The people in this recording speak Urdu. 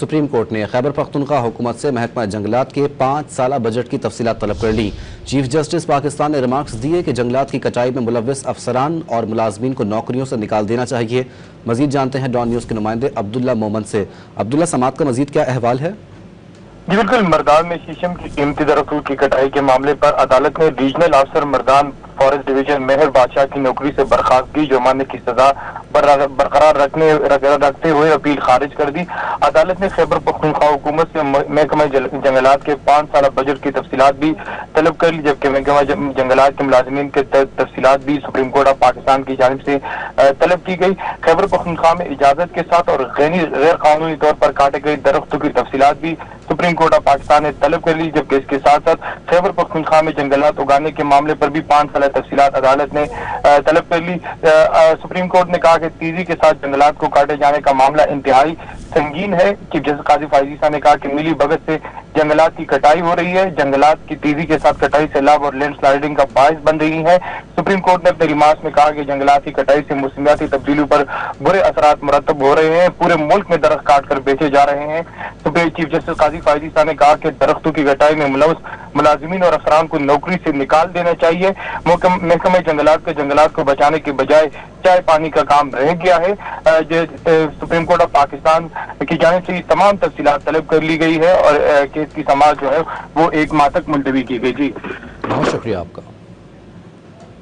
سپریم کورٹ نے خیبر پختونخوا حکومت سے محکمہ جنگلات کے 5 سالہ بجٹ کی تفصیلات طلب کر لی۔ چیف جسٹس پاکستان نے ریمارکس دیے کہ جنگلات کی کٹائی میں ملوث افسران اور ملازمین کو نوکریوں سے نکال دینا چاہیے۔ مزید جانتے ہیں ڈان نیوز کے نمائندے عبداللہ مومن سے۔ عبداللہ، سماعت کا مزید کیا احوال ہے؟ جی بالکل، مردان میں شیشم کی قیمتی درختوں کی کٹائی کے معاملے پر عدالت نے ریجنل افسر مردان فارسٹ ڈویژن مہر بادشاہ کی نوکری سے برخاستگی جرمانے کی سزا برقرار رکھتے ہوئے اپیل خارج کر دی۔ عدالت نے خیبر پختونخوا حکومت سے محکمہ جنگلات کے 5 سالہ بجٹ کی تفصیلات بھی طلب کر لی، جبکہ محکمہ جنگلات کے ملازمین کے تفصیلات بھی سپریم کورٹ آف پاکستان کی جانب سے طلب کی گئی۔ خیبر پختونخوا میں اجازت کے ساتھ اور غیر قانونی طور پر کاٹے گئے درختوں کی تفصیلات بھی سپریم کورٹ آف پاکستان نے طلب کر لی، جبکہ اس کے ساتھ ساتھ خیبر پختونخوا میں جنگلات اگانے کے معاملے پر بھی 5 سالہ تفصیلات عدالت نے طلب کر لی۔ سپریم کورٹ نے کہا کہ تیزی کے ساتھ جنگلات کو کاٹے جانے کا معاملہ انتہائی سنگین ہے۔ چیف جسٹس قاضی فائز عیسیٰ نے کہا کہ ملی بھگت سے جنگلات کی کٹائی ہو رہی ہے، جنگلات کی تیزی کے ساتھ کٹائی سیلاب اور لینڈ سلائڈنگ کا باعث بن رہی ہے۔ سپریم کورٹ نے اپنے ریمارکس میں کہا کہ جنگلات کی کٹائی سے موسمیاتی تبدیلیوں پر برے اثرات مرتب ہو رہے ہیں، پورے ملک میں درخت کاٹ کر بیچے جا رہے ہیں۔ چیف جسٹس قاضی فائز عیسیٰ نے کہا کہ درختوں کی کٹائی میں ملوث ملازمین اور افسران کو نوکری سے نکال دینا چاہیے۔ محکمہ جنگلات کو بچانے کے بجائے چائے پانی کا کام رہ گیا ہے۔ سپریم کورٹ آف پاکستان کی جانب سے یہ تمام تفصیلات طلب کر لی گئی ہے اور کیس کی سماعت جو ہے وہ 1 ماہ تک ملتوی کی گئی۔ جی بہت شکریہ آپ کا۔